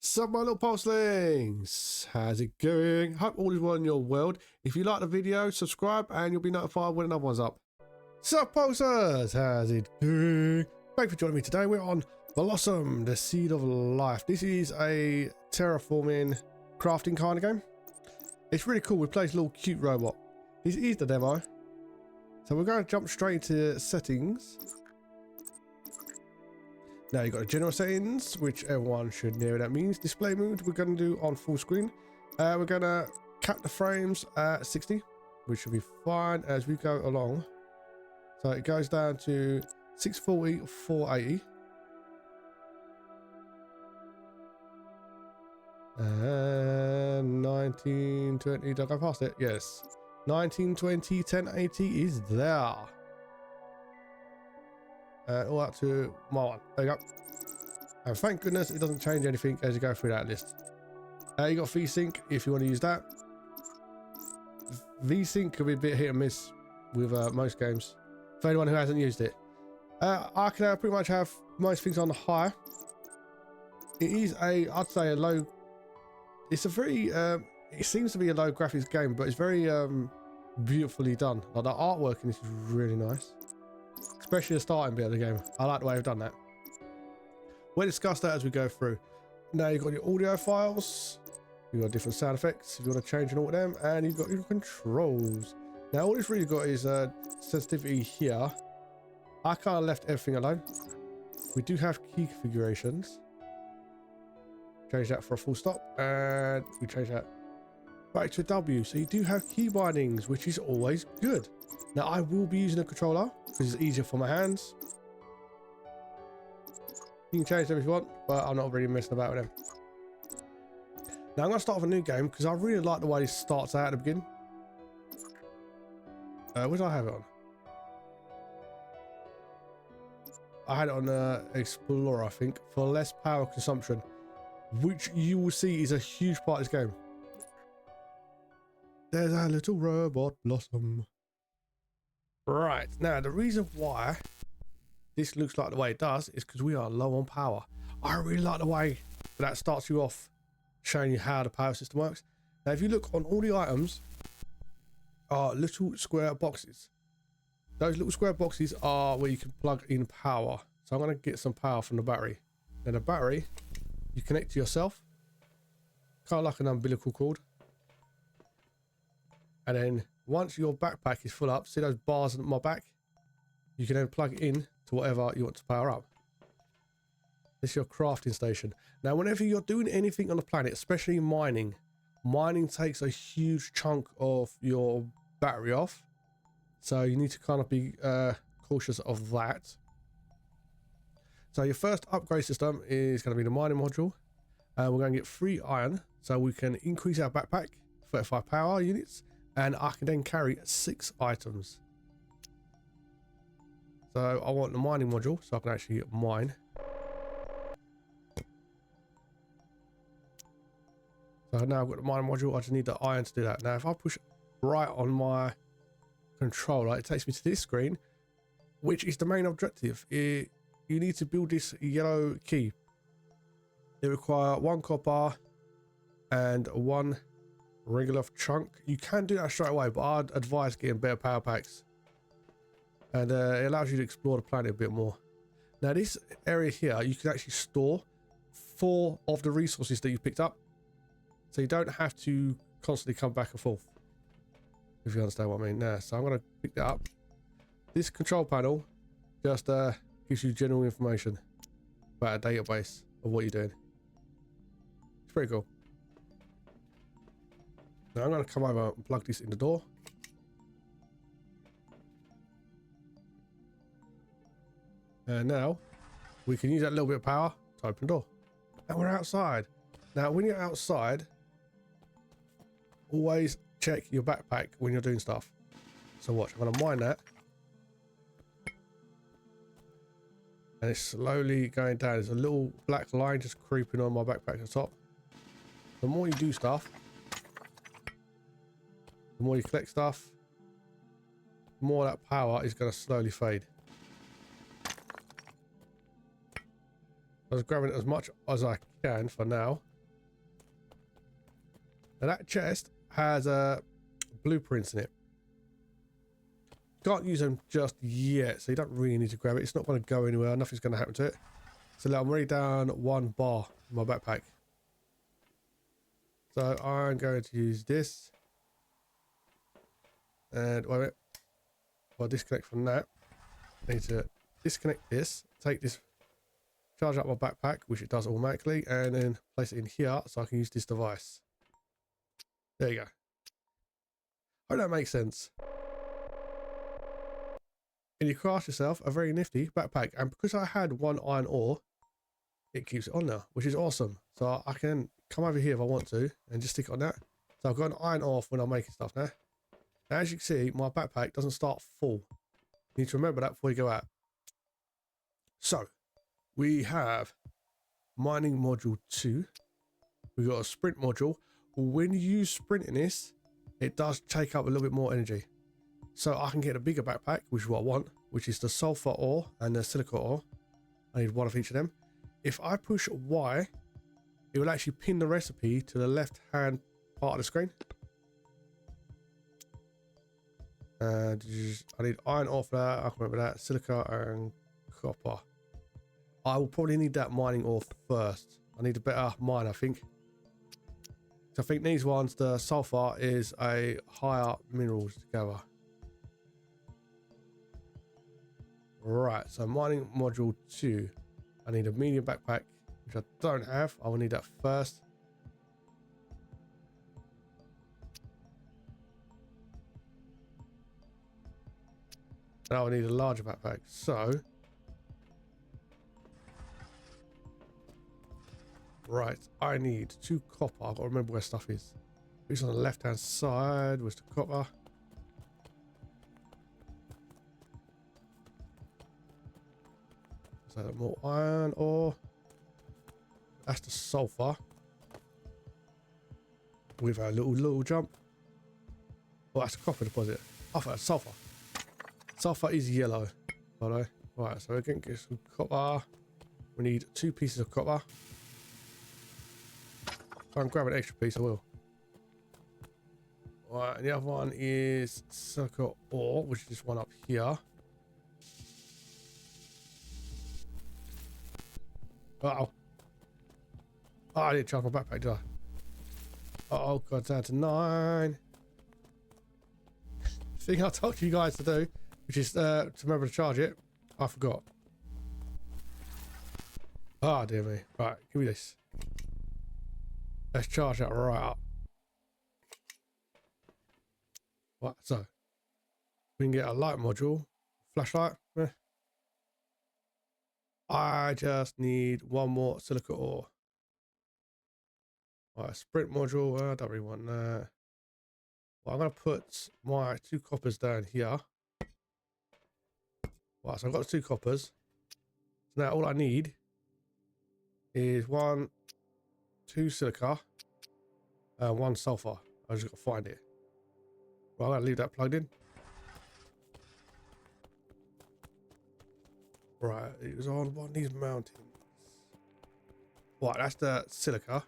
Sup my little pulselings, how's it going? Hope all is well in your world. If you like the video, subscribe and you'll be notified when another one's up. Sup pulsers, how's it going? Thanks for joining me today. We're on Blossom, the Seed of Life. This is a terraforming crafting kind of game. It's really cool. We play this little cute robot. This is the demo. So we're going to jump straight into settings. Now you've got the general settings, which everyone should know what that means. Display mode we're going to do on full screen. We're going to cap the frames at 60, which should be fine as we go along. So it goes down to 640, 480. And 1920, did I go past it? Yes. 1920, 1080 is there. All up to my one. There you go. And thank goodness it doesn't change anything as you go through that list. You got VSync if you want to use that. VSync could be a bit hit and miss with most games. For anyone who hasn't used it, I can pretty much have most things on high. It is I'd say a low. It's a very it seems to be a low graphics game, but it's very beautifully done. Like the artwork in this is really nice. Especially the starting bit of the game. I like the way I've done that. We'll discuss that as we go through. Now you've got your audio files. You've got different sound effects if you want to change and all of them. And you've got your controls. Now all it's really got is sensitivity here. I kind of left everything alone. We do have key configurations. Change that for a full stop. And we change that back to a W. So you do have key bindings, which is always good. Now I will be using a controller because it's easier for my hands. You can change them if you want, but I'm not really messing about with them. Now I'm going to start off a new game because I really like the way this starts out at the beginning. Where did I have it on? I had it on Explorer, I think, for less power consumption, which you will see is a huge part of this game. There's our little robot Blossom. Right, now the reason why this looks like the way it does is because we are low on power. I really like the way that starts you off, showing you how the power system works. Now if you look on all the items are little square boxes. Those little square boxes are where you can plug in power. So I'm going to get some power from the battery. Now the battery you connect to yourself, kind of like an umbilical cord. And then once your backpack is full up, see those bars on my back? You can then plug it in to whatever you want to power up. This is your crafting station. Now, whenever you're doing anything on the planet, especially mining, mining takes a huge chunk of your battery off. So you need to kind of be cautious of that. So your first upgrade system is going to be the mining module. We're going to get 3 iron, so we can increase our backpack, 35 power units. And I can then carry 6 items. So I want the mining module so I can actually mine. So now I've got the mining module. I just need the iron to do that. Now if I push right on my controller, it takes me to this screen, which is the main objective. You need to build this yellow key. It requires 1 copper and 1 regular chunk. You can do that straight away, but I'd advise getting better power packs, and it allows you to explore the planet a bit more. Now this area here, you can actually store 4 of the resources that you picked up, so you don't have to constantly come back and forth, if you understand what I mean. Now so I'm going to pick that up. This control panel just gives you general information about a database of what you're doing. It's pretty cool. Now I'm going to come over and plug this in the door. And now we can use that little bit of power to open the door. And we're outside. Now when you're outside, always check your backpack when you're doing stuff. So watch, I'm going to mine that. And it's slowly going down. There's a little black line just creeping on my backpack at the top. The more you do stuff, the more you collect stuff, the more that power is going to slowly fade. I was grabbing as much as I can for now. Now that chest has blueprints in it. Can't use them just yet, so you don't really need to grab it. It's not going to go anywhere. Nothing's going to happen to it. So now I'm already down 1 bar in my backpack. So I'm going to use this. And wait a minute. I'll disconnect from that. I need to disconnect this, take this, charge up my backpack, which it does automatically, and then place it in here so I can use this device. There you go. Hope that makes sense. And you craft yourself a very nifty backpack. And because I had 1 iron ore, it keeps it on there, which is awesome. So I can come over here if I want to and just stick it on that. So I've got an iron ore when I'm making stuff now. Now, as you can see, my backpack doesn't start full. You need to remember that before you go out. So we have mining module 2. We've got a sprint module. When you use sprint in this, it does take up a little bit more energy. So I can get a bigger backpack, which is what I want, which is the sulfur ore and the silica ore. I need 1 of each of them. If I push Y, it will actually pin the recipe to the left hand part of the screen. And I need iron ore for that. I can remember that. Silica and copper. I will probably need that mining ore first. I need a better mine, I think. So I think these ones, the sulfur is a higher minerals to gather. Right, so mining module 2. I need a medium backpack, which I don't have. I will need that first. Now I need a larger backpack. So, right, I need 2 copper. I've got to remember where stuff is. It's on the left hand side. Where's the copper? So more iron ore. That's the sulfur. With a little jump. Oh, that's a copper deposit. I thought that's sulfur. Sulfur is yellow. Right, so we're going to get some copper. We need 2 pieces of copper. If I can grab an extra piece, I will. Right, and the other one is silica ore, which is this one up here. Uh-oh. Oh, I didn't charge my backpack, did I? Uh-oh, got down to 9. Thing I told you guys to do, which is to remember to charge it. I forgot. Ah, dear me. Right, give me this. Let's charge that right up. Right, so we can get a light module, flashlight. I just need 1 more silica ore. Right, sprint module. I don't really want that. Well, I'm going to put my 2 coppers down here. Right, so I've got 2 coppers. So now all I need is 2 silica, 1 sulfur. I just got to find it. Well, I'm going to leave that plugged in. Right, it was on one of these mountains. Right, that's the silica.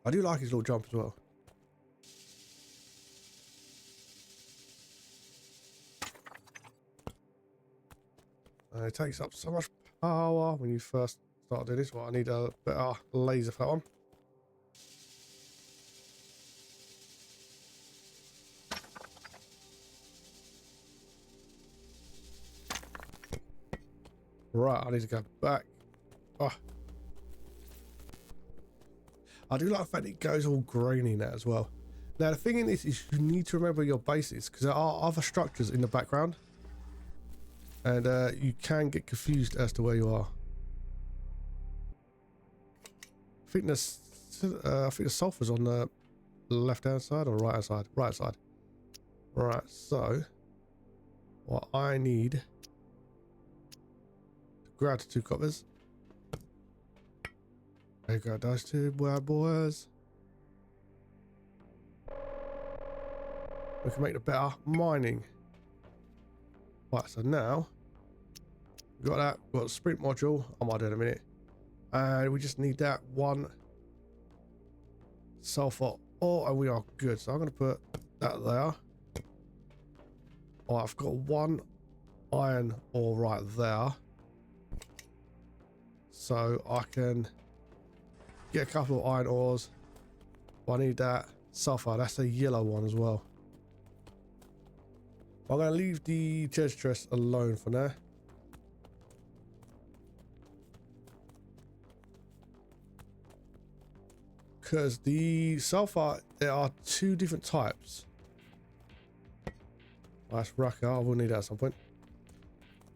I do like his little jump as well. It takes up so much power when you first start doing this. Well, I need a better laser for that one. Right, I need to go back. Oh. I do like the fact it goes all grainy now as well. Now, the thing in this is you need to remember your bases because there are other structures in the background. And you can get confused as to where you are. I think the sulfur's on the left-hand side or right-hand side? Right side. Right, so what I need to grab the 2 coppers. There you go, those 2 bad boys. We can make the better mining. Right, so now we got that. We've got a sprint module. I might do it in a minute. And we just need that 1 sulfur ore, and we are good. So I'm going to put that there. Oh, I've got one iron ore right there. So I can get a couple of iron ores. I need that sulfur. That's a yellow one as well. I'm going to leave the treasure chest alone for now. Because the sulfur, there are two different types. That's racker. I will need that at some point.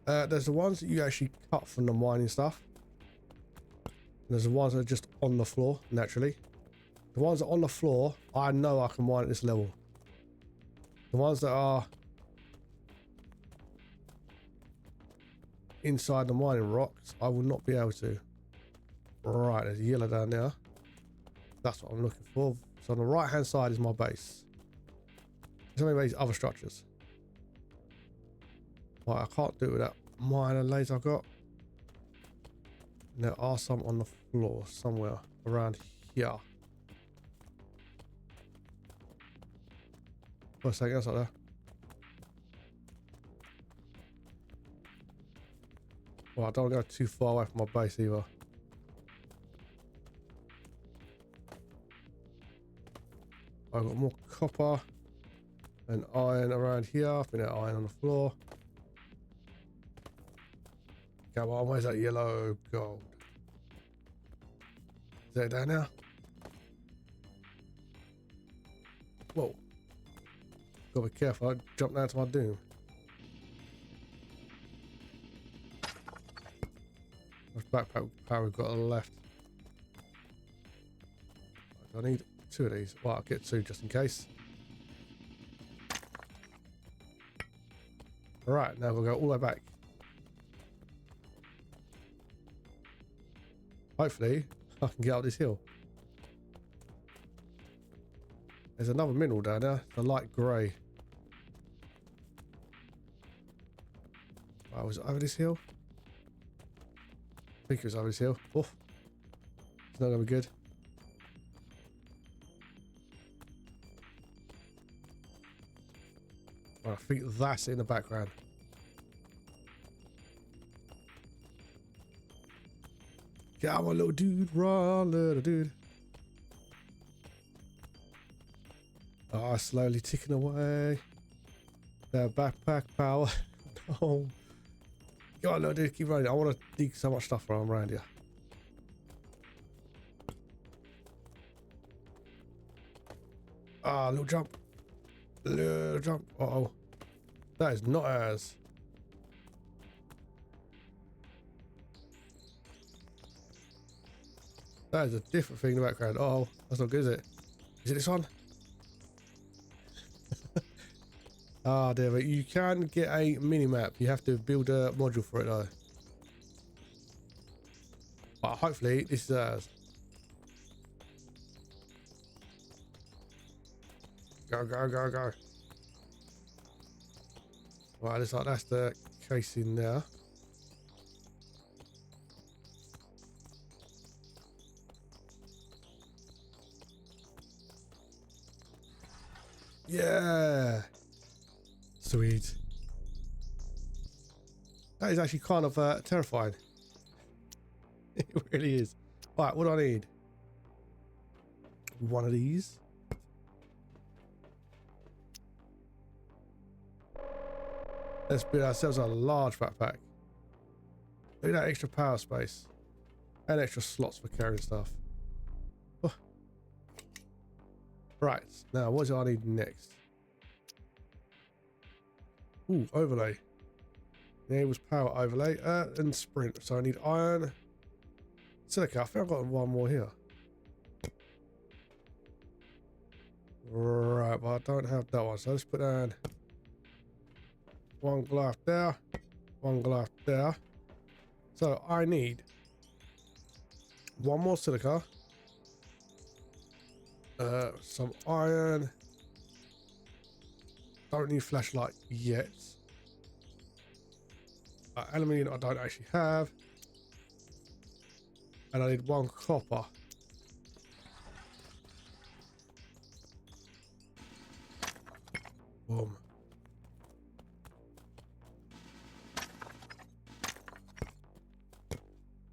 There's the ones that you actually cut from the mining stuff. And there's the ones that are just on the floor, naturally. The ones that are on the floor, I know I can mine at this level. The ones that are inside the mining rocks, I will not be able to. Right, there's yellow down there. That's what I'm looking for. So on the right hand side is my base. There's only these other structures. Right, I can't do it with that miner laser I've got. And there are some on the floor somewhere around here. Oh, something else like there. Well, I don't want to go too far away from my base either. I've got more copper and iron around here. I think that iron on the floor. Come on, where's that yellow gold? Is that down there? Whoa. Gotta be careful, I jump down to my doom. Which backpack power we've got on the left? I need two of these. Well, I'll get two just in case. Alright, now we'll go all the way back. Hopefully, I can get up this hill. There's another mineral down there, the light grey. Oh, was it over this hill? I think it was over this hill. Oh, it's not going to be good. Well, I think that's in the background. Come on, little dude, run, little dude. Oh, slowly ticking away. The backpack power. Oh. Go on, little dude, keep running. I want to dig so much stuff around here. Ah, little jump. Little jump. Uh-oh. That is not ours. That is a different thing in the background. Oh, that's not good, is it? Is it this one? Ah, dear, but you can get a mini map. You have to build a module for it though. But hopefully this is ours. Go, go, go, go. Right, looks like that's the case in there. Yeah. Sweet. That is actually kind of terrifying. It really is. Right, what do I need? One of these. Let's build ourselves a large backpack. Look at that extra power space. And extra slots for carrying stuff. Oh. Right, now what do I need next? Ooh, overlay. Yeah, it was power overlay and sprint. So I need iron. Silica, I think I've got one more here. Right, but I don't have that one. So let's put down one glass there, one glass there. So I need one more silica, some iron. Don't need flashlight yet. Aluminium I don't actually have. And I need one copper. Boom.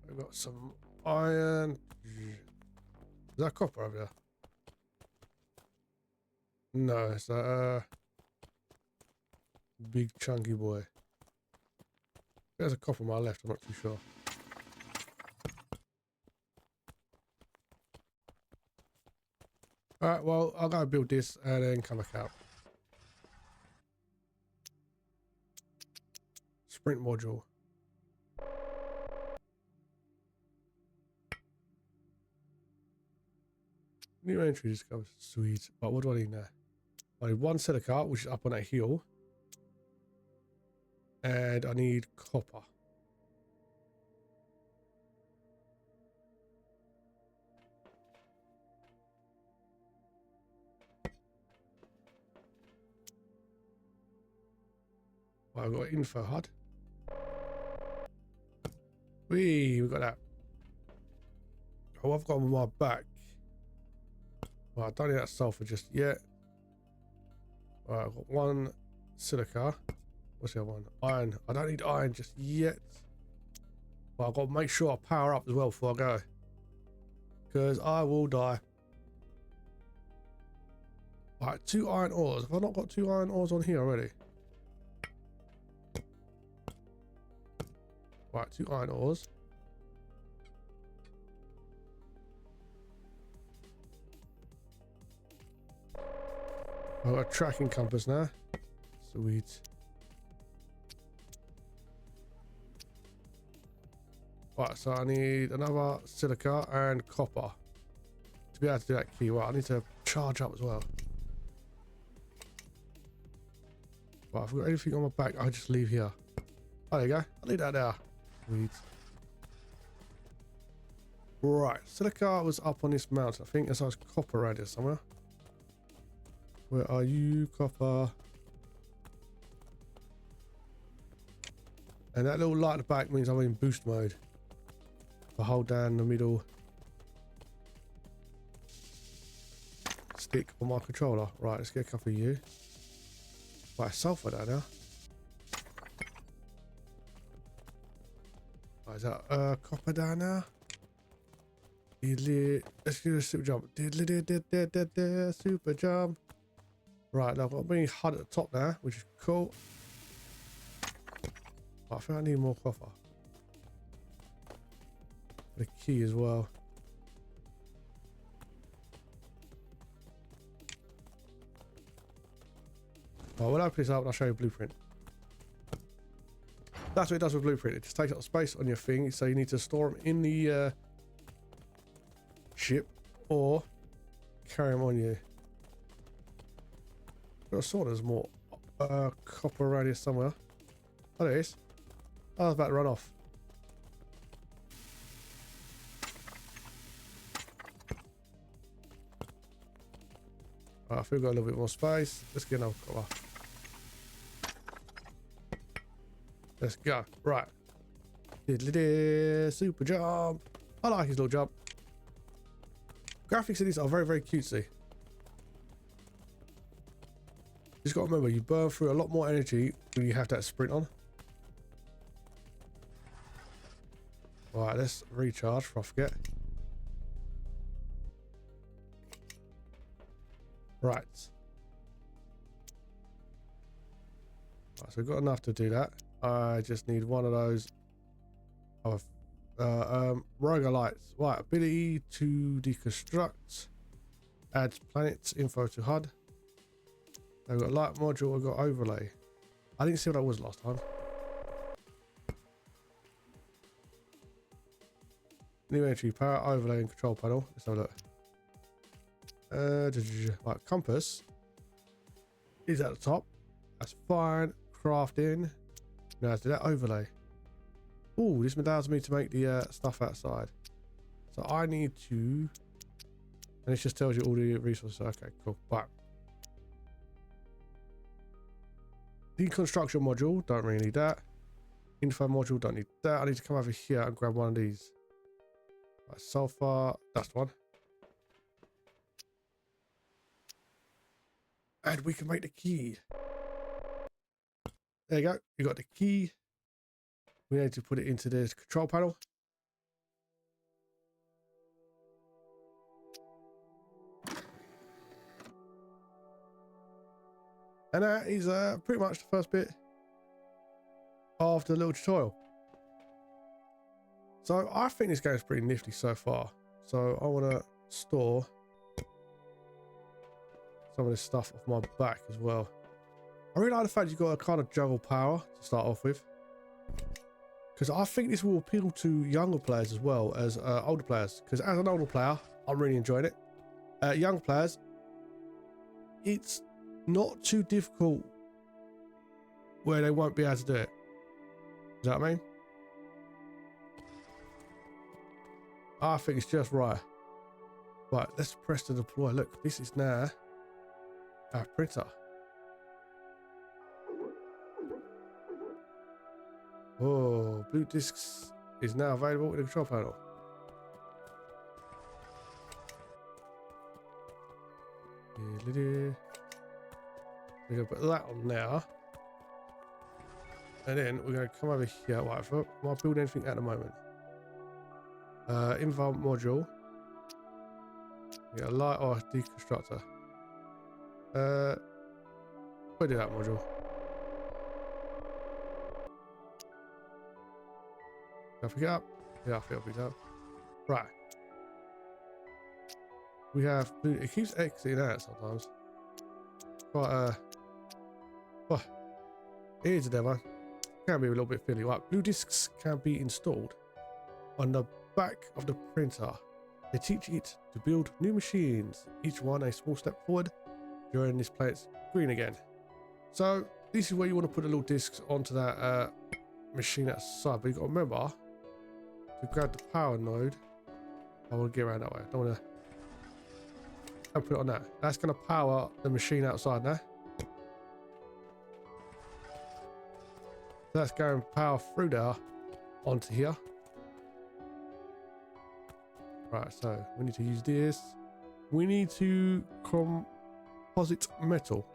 I've got some iron. Is that copper over there? No, it's that big chunky boy. There's a copper on my left, I'm not too sure. Alright, well, I'll go build this and then come back out. Sprint module. New entry discovered. Sweet. But what do I need now? I need one silica, which is up on that hill. And I need copper. Well, I've got info HUD. We got that. Oh, I've got on my back. Well, I don't need that sulfur just yet. Right, I've got one silica. What's the other one? Iron. I don't need iron just yet. But I've got to make sure I power up as well before I go. Because I will die. Right, 2 iron ores. Have I not got 2 iron ores on here already? Right, 2 iron ores. I've got a tracking compass now. Sweet. Right, so I need another silica and copper to be able to do that key. Right, I need to charge up as well. Right, if I've got anything on my back, I'll just leave here. Oh, there you go. I'll leave that there. Sweet. Right, silica was up on this mountain. I think there's copper around here somewhere. Where are you, copper? And that little light at the back means I'm in boost mode. I hold down the middle stick on my controller. Right, let's get a couple of you. Right, sulfur down there. Right, is that copper down there? Let's do a super jump. Super jump. Right, now I've got me HUD at the top now, which is cool. I think I need more copper. The key as well. Well, we'll open this up and I'll show you a blueprint. That's what it does with blueprint. It just takes up space on your thing, so you need to store them in the ship or carry them on you. I saw there's more copper around here somewhere. Oh, there it is. Oh, I was about to run off. Right, I think we've got a little bit more space. Let's get another copper. Let's go. Right. Super jump. I like his little jump. Graphics in this are very, very cutesy. Just got to remember, you burn through a lot more energy when you have that sprint on. Right, let's recharge before I forget. Right. Right, so we've got enough to do that. I just need one of those Roger lights. Right, ability to deconstruct. Adds planets info to HUD. I've got light module, I've got overlay. I didn't see what that was last time. New entry, power, overlay, and control panel. Let's have a look. Right, compass is at the top. That's fine. Crafting. Now let's do that overlay. Oh, this allows me to make the stuff outside. So I need to, and it just tells you all the resources. Okay, cool. Right. Deconstruction module, don't really need that. Info module, don't need that. I need to come over here and grab one of these. Right, sulfur, that's one. And we can make the key. There you go. You got the key. We need to put it into the control panel. And that is pretty much the first bit of the little tutorial. So I think this game is pretty nifty so far. So I want to store some of this stuff off my back as well. I really like the fact you've got to kind of juggle power to start off with, because I think this will appeal to younger players as well as older players. Because as an older player, I'm really enjoying it. Young players, it's not too difficult where they won't be able to do it. Does that mean? I think it's just right. Right, let's press to deploy. Look, this is now our printer. Oh, blue discs is now available in the control panel. We're going to put that on now. And then we're going to come over here. Right, am I building anything at the moment? Involve module. Yeah, light or deconstructor. We'll do that module. Can I pick it up? Yeah, I think I'll pick it up. Right. We have blue. It keeps exiting out sometimes. Quite oh, it is a demo. Can be a little bit fiddly. Right, blue discs can be installed on the back of the printer. They teach it to build new machines, each one a small step forward during this planet's green again. So this is where you want to put the little discs onto that machine outside, but you've got to remember to grab the power node. I want to get around that way. I don't want to put it on that. That's going to power the machine outside now. That's going power through there onto here. Right, so we need to use this. We need to composite metal.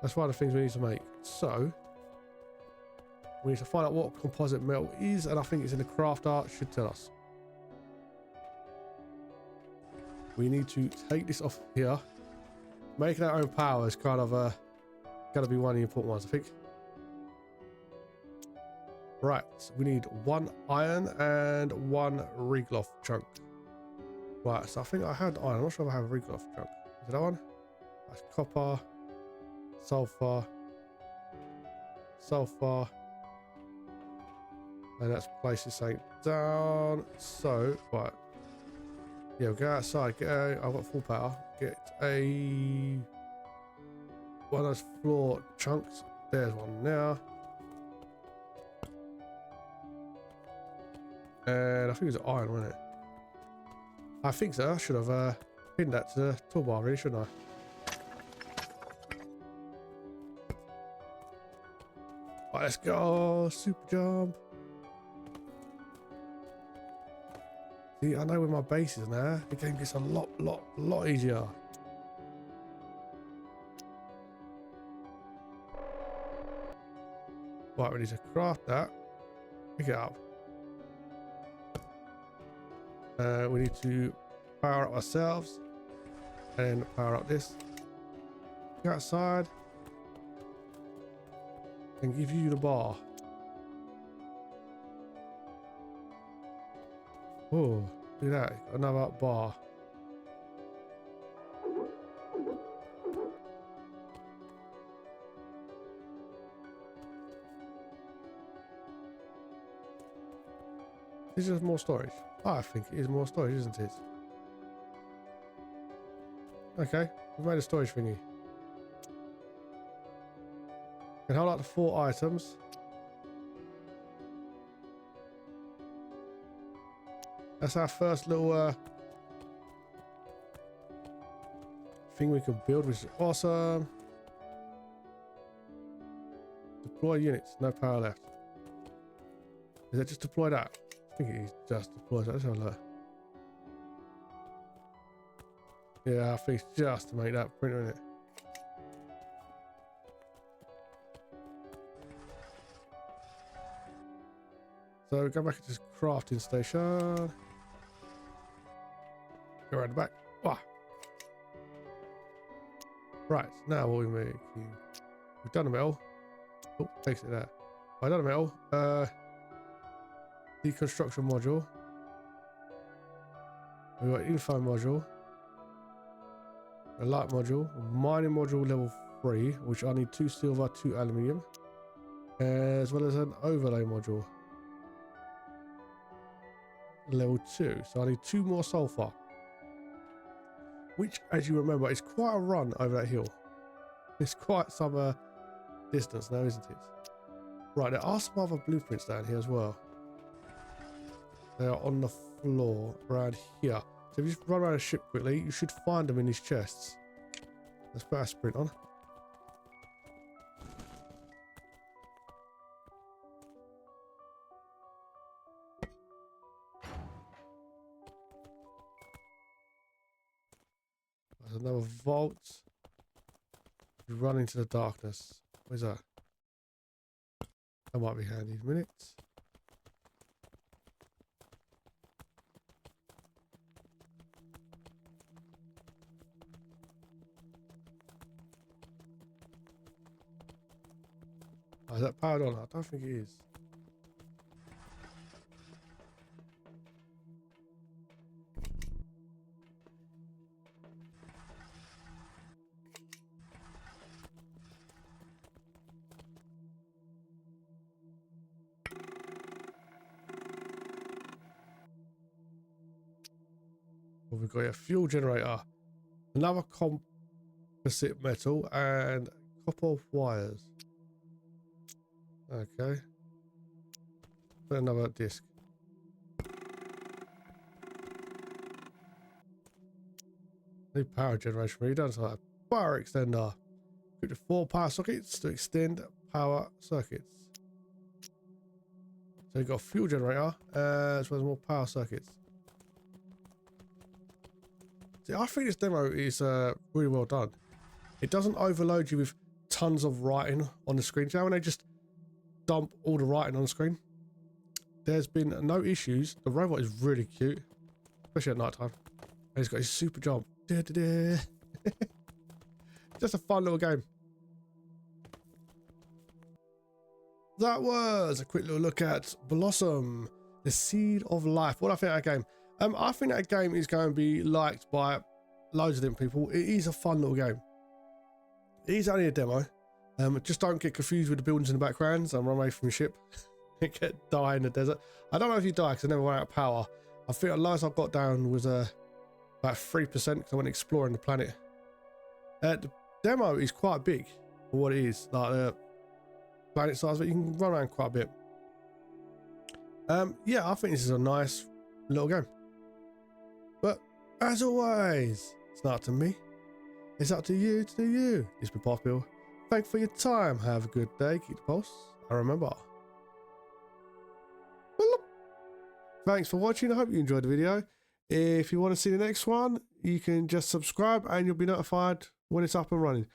That's one of the things we need to make. So we need to find out what composite metal is, and I think it's in the craft art, should tell us. We need to take this off here. Making our own power is kind of got to be one of the important ones, I think. Right, we need 1 iron and 1 regloff chunk. Right, so I think I had iron. I'm not sure if I have a regloff chunk. Is it that one? That's copper, sulfur, sulfur, and let's place this thing down. So, right, yeah, we'll go outside. I've got full power. Get one of those floor chunks. There's one now. And I think it was iron, wasn't it? I think so. I should have pinned that to the toolbar, really, shouldn't I? Right, let's go. Super jump. See, I know where my base is now. The game gets a lot easier. Right, we need to craft that. Pick it up. We need to power up ourselves and power up this. Go outside and give you the bar. Oh, look at that. Another bar. This is more storage. I think it is more storage, isn't it? Okay, we've made a storage thingy. Can hold up to 4 items. That's our first little thing we can build, which is awesome. Deploy units, no power left. Is that just deploy that? I think it is just deploy that. Let's have a look. Yeah, I think it's just to make that printer in it. So go back to this crafting station. Go around the back. Ah. Right, now what we make? We've done a metal. Oh, takes it there. I've done a metal. Deconstruction module. We've got info module. A light module. A mining module level 3, which I need 2 silver, 2 aluminium. As well as an overlay module. Level 2. So I need 2 more sulfur. Which, as you remember, is quite a run over that hill. It's quite some distance now, isn't it? Right, there are some other blueprints down here as well. They are on the floor around here. So if you just run around the ship quickly, you should find them in these chests. Let's put our sprint on. There's another vault. You run into the darkness. Where's that? That might be handy in a minute. Oh, is that powered on? I don't think it is. Well, we've got a fuel generator, another composite metal, and copper wires. Okay. Put another disc. New power generation really does like power extender. Put the 4 power sockets to extend power circuits. So you've got a fuel generator as well as more power circuits. See, I think this demo is really well done. It doesn't overload you with tons of writing on the screen. You know when they just dump all the writing on the screen? There's been no issues. The robot is really cute, especially at night time. And he's got his super jump. Just a fun little game. That was a quick little look at Blossom, the Seed of Life. What do I think of that game? I think that game is going to be liked by loads of different people. It is a fun little game. It is only a demo. Just don't get confused with the buildings in the backgrounds and run away from your ship. Die in the desert. I don't know if you die because I never went out of power. I think the lowest I got down was about 3% because I went exploring the planet. The demo is quite big for what it is. Like planet size, but you can run around quite a bit. Yeah, I think this is a nice little game. But as always, it's not up to me. It's up to you to do you. It's been Pulsebeetle. Thanks for your time. Have a good day. Keep the pulse. And remember. Thanks for watching. I hope you enjoyed the video. If you want to see the next one, you can just subscribe and you'll be notified when it's up and running.